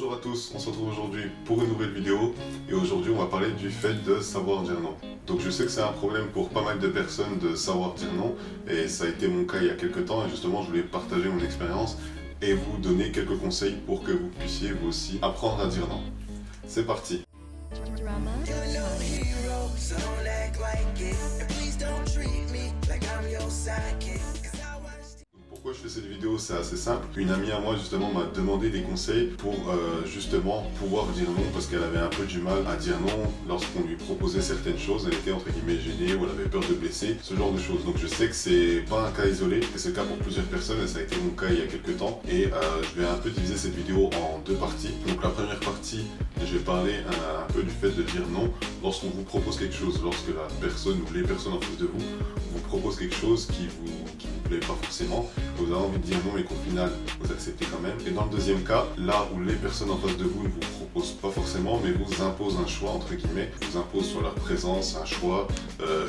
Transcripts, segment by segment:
Bonjour à tous, on se retrouve aujourd'hui pour une nouvelle vidéo et aujourd'hui on va parler du fait de savoir dire non. Donc je sais que c'est un problème pour pas mal de personnes de savoir dire non et ça a été mon cas il y a quelques temps et justement je voulais partager mon expérience et vous donner quelques conseils pour que vous puissiez vous aussi apprendre à dire non. C'est parti. Pourquoi je fais cette vidéo? C'est assez simple. Une amie à moi justement m'a demandé des conseils pour justement pouvoir dire non parce qu'elle avait un peu du mal à dire non lorsqu'on lui proposait certaines choses. Elle était entre guillemets gênée ou elle avait peur de blesser, ce genre de choses. Donc je sais que c'est pas un cas isolé, que c'est le cas pour plusieurs personnes et ça a été mon cas il y a quelques temps. Et je vais un peu diviser cette vidéo en deux parties. Donc la première partie, je vais parler un peu du fait de dire non lorsqu'on vous propose quelque chose, lorsque la personne ou les personnes en face de vous vous proposent quelque chose qui vous plaît pas forcément, que vous avez envie de dire non mais qu'au final vous acceptez quand même. Et dans le deuxième cas, là où les personnes en face de vous ne vous proposent pas forcément mais vous imposent un choix entre guillemets, vous imposent sur leur présence un choix,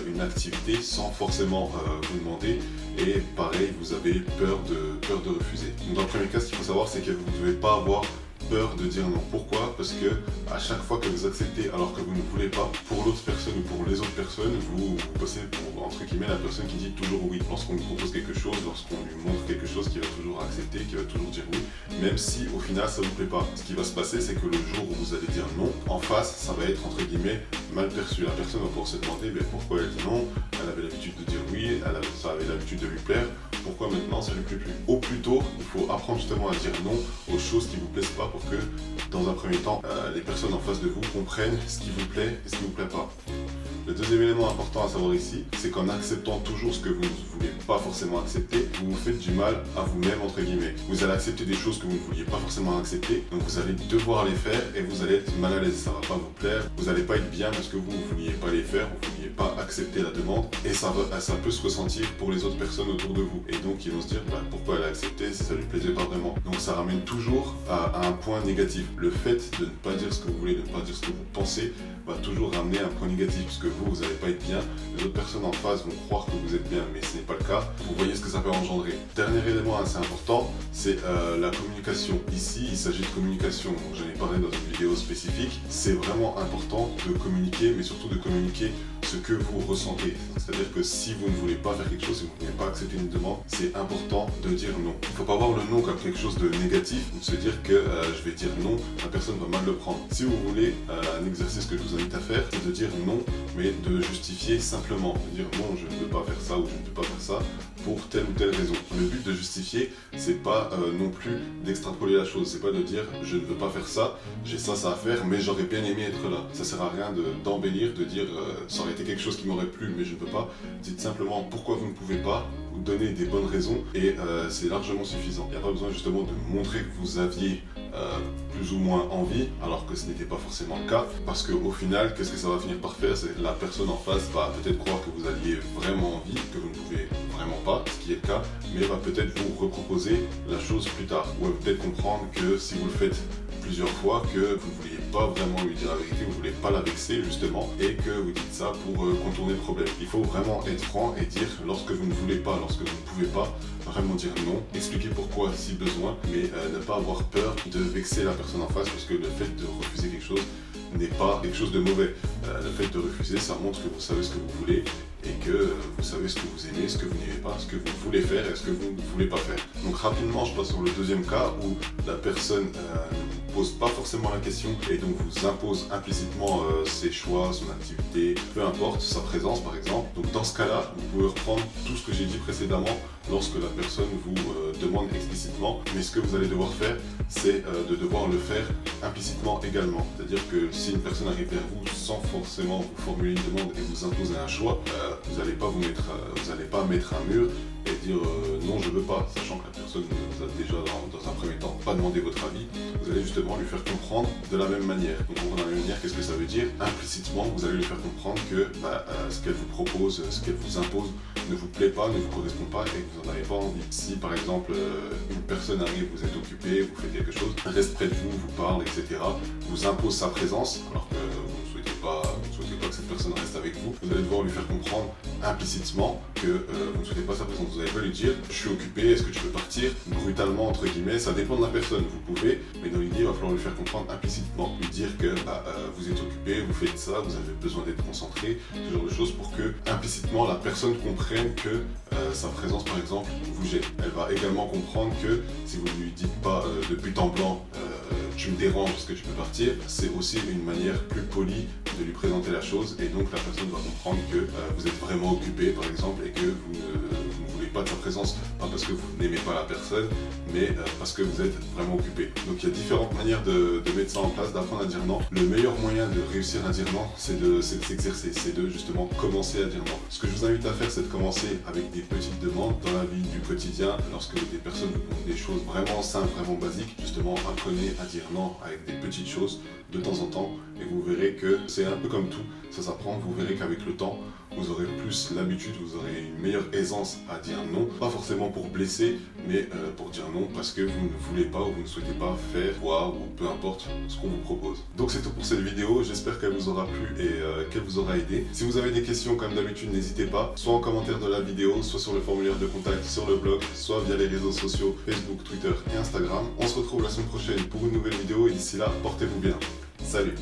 une activité sans forcément vous demander et pareil vous avez peur de refuser. Donc dans le premier cas, ce qu'il faut savoir c'est que vous ne devez pas avoir peur de dire non. Pourquoi? Parce que à chaque fois que vous acceptez alors que vous ne voulez pas, pour l'autre personne ou pour les autres personnes, vous passez pour entre guillemets la personne qui dit toujours oui. Lorsqu'on lui propose quelque chose, lorsqu'on lui montre quelque chose, qui va toujours accepter, qui va toujours dire oui, même si au final ça vous plaît pas. Ce qui va se passer, c'est que le jour où vous allez dire non, en face, ça va être entre guillemets mal perçu. La personne va pouvoir se demander pourquoi elle dit non, elle avait l'habitude de dire oui, ça avait l'habitude de lui plaire, pourquoi maintenant ça lui plaît plus? Au plus tôt, il faut apprendre justement à dire non aux choses qui vous plaisent pas pour que dans un premier temps, les personnes en face de vous comprennent ce qui vous plaît et ce qui vous plaît pas. Le deuxième élément important à savoir ici, c'est qu'en acceptant toujours ce que vous ne voulez pas forcément accepter, vous vous faites du mal à vous-même entre guillemets. Vous allez accepter des choses que vous ne vouliez pas forcément accepter, donc vous allez devoir les faire et vous allez être mal à l'aise, ça va pas vous plaire, vous n'allez pas être bien parce que vous ne vouliez pas les faire, vous ne vouliez pas accepter la demande et ça peut se ressentir pour les autres personnes autour de vous. Et donc ils vont se dire pourquoi elle a accepté si ça lui plaisait pas vraiment. Donc ça ramène toujours à un point négatif. Le fait de ne pas dire ce que vous voulez, de ne pas dire ce que vous pensez, va toujours ramener un point négatif puisque vous n'allez pas être bien, les autres personnes en face vont croire que vous êtes bien mais ce n'est pas le cas. Vous voyez ce que ça peut engendrer. Dernier élément assez important, c'est la communication. Ici il s'agit de communication, j'en ai parlé dans une vidéo spécifique. C'est vraiment important de communiquer, mais surtout de communiquer ce que vous ressentez. C'est-à-dire que si vous ne voulez pas faire quelque chose, si vous ne voulez pas accepter une demande, c'est important de dire non. Il ne faut pas voir le non comme quelque chose de négatif, ou de se dire que je vais dire non, la personne va mal le prendre. Si vous voulez un exercice que je vous invite à faire, c'est de dire non, mais de justifier simplement. De dire non, je ne peux pas faire ça ou je ne peux pas faire ça pour telle ou telle raison. Le but de justifier, c'est pas non plus d'extrapoler la chose. C'est pas de dire je ne veux pas faire ça, j'ai ça à faire, mais j'aurais bien aimé être là. Ça sert à rien d'embellir, de dire ça aurait été quelque chose qui m'aurait plu, mais je ne peux pas. Dites simplement pourquoi vous ne pouvez pas, vous donnez des bonnes raisons et c'est largement suffisant. Il n'y a pas besoin justement de montrer que vous aviez plus ou moins envie alors que ce n'était pas forcément le cas, parce qu'au final qu'est-ce que ça va finir par faire? C'est que la personne en face va peut-être croire que vous aviez vraiment envie, que vous ne pouvez vraiment pas, ce qui est le cas, mais va peut-être vous reproposer la chose plus tard, ou elle va peut-être comprendre que si vous le faites plusieurs fois, que vous ne vouliez pas vraiment lui dire la vérité, vous ne voulez pas la vexer justement, et que vous dites ça pour contourner le problème. Il faut vraiment être franc et dire lorsque vous ne voulez pas, lorsque vous ne pouvez pas, vraiment dire non, expliquer pourquoi si besoin, mais ne pas avoir peur de vexer la personne en face, parce que le fait de refuser quelque chose n'est pas quelque chose de mauvais. Le fait de refuser, ça montre que vous savez ce que vous voulez et que vous savez ce que vous aimez, ce que vous n'aimez pas, ce que vous voulez faire et ce que vous ne voulez pas faire. Donc rapidement, je passe sur le deuxième cas où la personne ne vous pose pas forcément la question et donc vous impose implicitement ses choix, son activité, peu importe, sa présence par exemple. Donc dans ce cas-là, vous pouvez reprendre tout ce que j'ai dit précédemment lorsque la personne vous demande explicitement, mais ce que vous allez devoir faire, c'est de devoir le faire implicitement également. C'est-à-dire que si une personne arrive vers vous sans forcément vous formuler une demande et vous imposer un choix, vous n'allez pas mettre un mur et dire non je veux pas, sachant que la personne vous a déjà dans un premier temps pas demandé votre avis. Vous allez justement lui faire comprendre de la même manière. Donc de la même manière, qu'est-ce que ça veut dire? Implicitement, vous allez lui faire comprendre que ce qu'elle vous propose, ce qu'elle vous impose ne vous plaît pas, ne vous correspond pas et que vous n'en avez pas envie. Si par exemple une personne arrive, vous êtes occupé, vous faites quelque chose, reste près de vous, vous parle, etc., vous impose sa présence alors que vous ne souhaitez pas que cette personne reste avec vous, vous allez devoir lui faire comprendre implicitement que vous ne souhaitez pas sa présence. Vous n'allez pas lui dire je suis occupé, est-ce que tu peux partir brutalement entre guillemets, ça dépend de la personne, vous pouvez, mais dans l'idée il va falloir lui faire comprendre implicitement, lui dire que vous êtes occupé, vous faites ça, vous avez besoin d'être concentré, ce genre de choses pour que implicitement la personne comprenne que sa présence par exemple vous gêne. Elle va également comprendre que si vous ne lui dites pas de but en blanc tu me déranges, est-ce que tu peux partir, c'est aussi une manière plus polie de lui présenter la chose et donc la personne va comprendre que vous êtes vraiment occupé par exemple et que vous ne voulez pas de sa présence, pas parce que vous n'aimez pas la personne, mais parce que vous êtes vraiment occupé. Donc il y a différentes manières de mettre ça en place, d'apprendre à dire non. Le meilleur moyen de réussir à dire non, c'est de s'exercer, c'est de justement commencer à dire non. Ce que je vous invite à faire, c'est de commencer avec des petites demandes dans la vie du quotidien, lorsque des personnes vous demandent des choses vraiment simples, vraiment basiques, justement apprenez à dire non avec des petites choses de temps en temps et vous verrez que c'est un peu comme tout, ça s'apprend, vous verrez qu'avec le temps vous aurez plus l'habitude, vous aurez une meilleure aisance à dire non, pas forcément pour blesser mais pour dire non parce que vous ne voulez pas ou vous ne souhaitez pas faire, voir ou peu importe ce qu'on vous propose. Donc c'est tout pour cette vidéo, j'espère qu'elle vous aura plu et qu'elle vous aura aidé. Si vous avez des questions comme d'habitude, n'hésitez pas, soit en commentaire de la vidéo, soit sur le formulaire de contact sur le blog, soit via les réseaux sociaux Facebook, Twitter et Instagram. On se retrouve la semaine prochaine pour une nouvelle vidéo et d'ici là, portez-vous bien. Salut!